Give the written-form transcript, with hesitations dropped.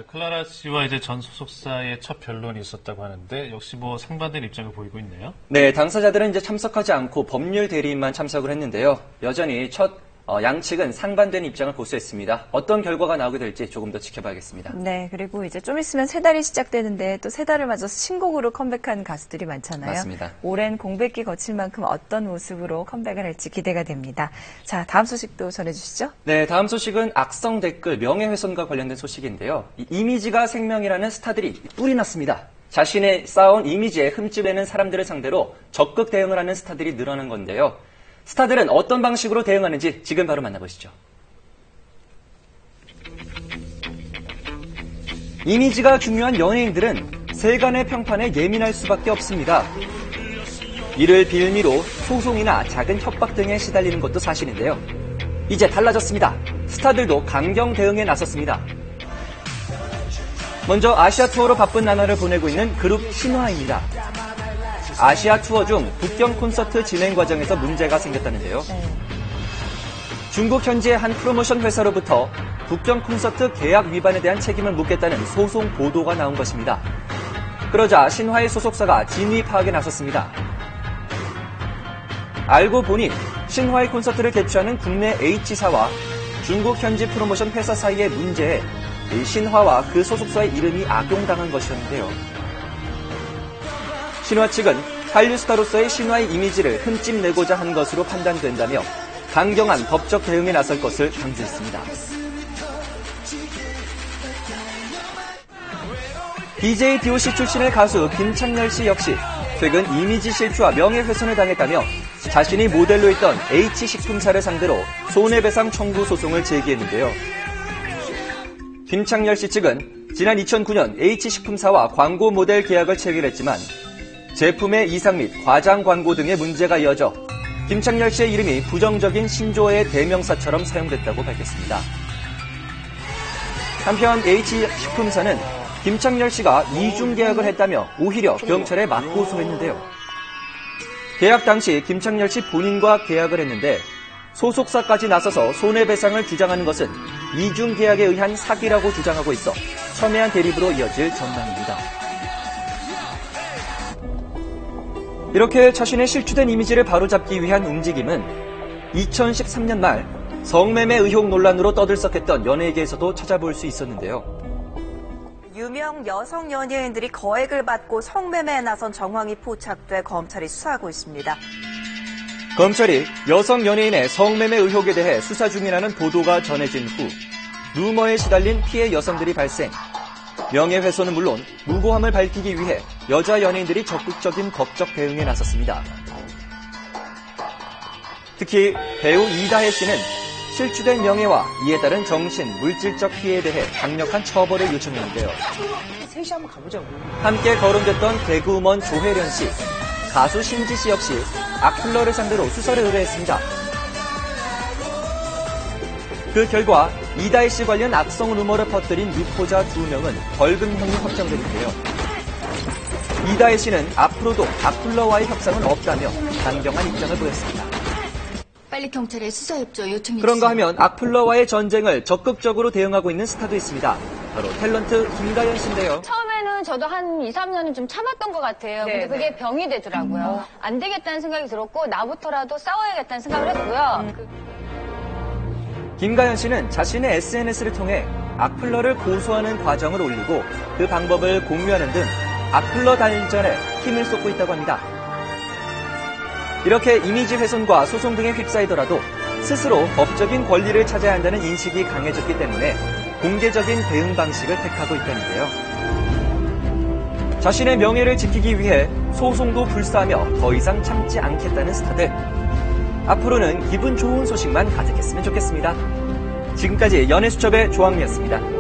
클라라 씨와 이제 전 소속사의 첫 변론이 있었다고 하는데 역시 뭐 상반된 입장을 보이고 있네요. 네, 당사자들은 이제 참석하지 않고 법률 대리인만 참석을 했는데요. 여전히 양측은 상반된 입장을 고수했습니다. 어떤 결과가 나오게 될지 조금 더 지켜봐야겠습니다. 네, 그리고 이제 좀 있으면 새 달이 시작되는데 또 새 달을 맞아서 신곡으로 컴백한 가수들이 많잖아요. 맞습니다. 오랜 공백기 거칠 만큼 어떤 모습으로 컴백을 할지 기대가 됩니다. 자, 다음 소식도 전해주시죠. 네, 다음 소식은 악성 댓글, 명예훼손과 관련된 소식인데요. 이미지가 생명이라는 스타들이 뿔이 났습니다. 자신의 쌓아온 이미지에 흠집 내는 사람들을 상대로 적극 대응을 하는 스타들이 늘어난 건데요. 스타들은 어떤 방식으로 대응하는지 지금 바로 만나보시죠. 이미지가 중요한 연예인들은 세간의 평판에 예민할 수밖에 없습니다. 이를 빌미로 소송이나 작은 협박 등에 시달리는 것도 사실인데요. 이제 달라졌습니다. 스타들도 강경 대응에 나섰습니다. 먼저 아시아 투어로 바쁜 나날을 보내고 있는 그룹 신화입니다. 아시아 투어 중 북경 콘서트 진행 과정에서 문제가 생겼다는데요. 중국 현지의 한 프로모션 회사로부터 북경 콘서트 계약 위반에 대한 책임을 묻겠다는 소송 보도가 나온 것입니다. 그러자 신화의 소속사가 진위 파악에 나섰습니다. 알고 보니 신화의 콘서트를 개최하는 국내 H사와 중국 현지 프로모션 회사 사이의 문제에 신화와 그 소속사의 이름이 악용당한 것이었는데요. 신화 측은 한류 스타로서의 신화의 이미지를 흠집 내고자 한 것으로 판단된다며 강경한 법적 대응에 나설 것을 강조했습니다. DJ DOC 출신의 가수 김창렬 씨 역시 최근 이미지 실추와 명예훼손을 당했다며 자신이 모델로 있던 H식품사를 상대로 손해배상 청구 소송을 제기했는데요. 김창렬 씨 측은 지난 2009년 H식품사와 광고 모델 계약을 체결했지만 제품의 이상 및 과장 광고 등의 문제가 이어져 김창렬 씨의 이름이 부정적인 신조어의 대명사처럼 사용됐다고 밝혔습니다. 한편 H식품사는 김창렬 씨가 이중 계약을 했다며 오히려 경찰에 맞고소했는데요. 계약 당시 김창렬 씨 본인과 계약을 했는데 소속사까지 나서서 손해배상을 주장하는 것은 이중 계약에 의한 사기라고 주장하고 있어 첨예한 대립으로 이어질 전망입니다. 이렇게 자신의 실추된 이미지를 바로잡기 위한 움직임은 2013년 말 성매매 의혹 논란으로 떠들썩했던 연예계에서도 찾아볼 수 있었는데요. 유명 여성 연예인들이 거액을 받고 성매매에 나선 정황이 포착돼 검찰이 수사하고 있습니다. 검찰이 여성 연예인의 성매매 의혹에 대해 수사 중이라는 보도가 전해진 후 루머에 시달린 피해 여성들이 발생, 명예훼손은 물론 무고함을 밝히기 위해 여자 연예인들이 적극적인 법적 대응에 나섰습니다. 특히 배우 이다혜 씨는 실추된 명예와 이에 따른 정신, 물질적 피해에 대해 강력한 처벌을 요청했는데요. 셋이 한번 가보자고. 함께 거론됐던 개그우먼 조혜련 씨, 가수 신지 씨 역시 악플러를 상대로 수사를 의뢰했습니다. 그 결과 이다혜 씨 관련 악성 루머를 퍼뜨린 유포자 2명은 벌금형이 확정됐는데요. 이다혜 씨는 앞으로도 악플러와의 협상은 없다며 강경한 입장을 보였습니다. 빨리 경찰에 수사 협조 요청해주세요. 그런가 하면 악플러와의 전쟁을 적극적으로 대응하고 있는 스타도 있습니다. 바로 탤런트 김가연 씨인데요. 처음에는 저도 한 2, 3년은 좀 참았던 것 같아요. 근데 그게 병이 되더라고요. 안 되겠다는 생각이 들었고 나부터라도 싸워야겠다는 생각을 했고요. 김가연 씨는 자신의 SNS를 통해 악플러를 고소하는 과정을 올리고 그 방법을 공유하는 등 악플러 단절에 힘을 쏟고 있다고 합니다. 이렇게 이미지 훼손과 소송 등에 휩싸이더라도 스스로 법적인 권리를 찾아야 한다는 인식이 강해졌기 때문에 공개적인 대응 방식을 택하고 있다는데요. 자신의 명예를 지키기 위해 소송도 불사하며 더 이상 참지 않겠다는 스타들. 앞으로는 기분 좋은 소식만 가득했으면 좋겠습니다. 지금까지 연예수첩의 조항미였습니다.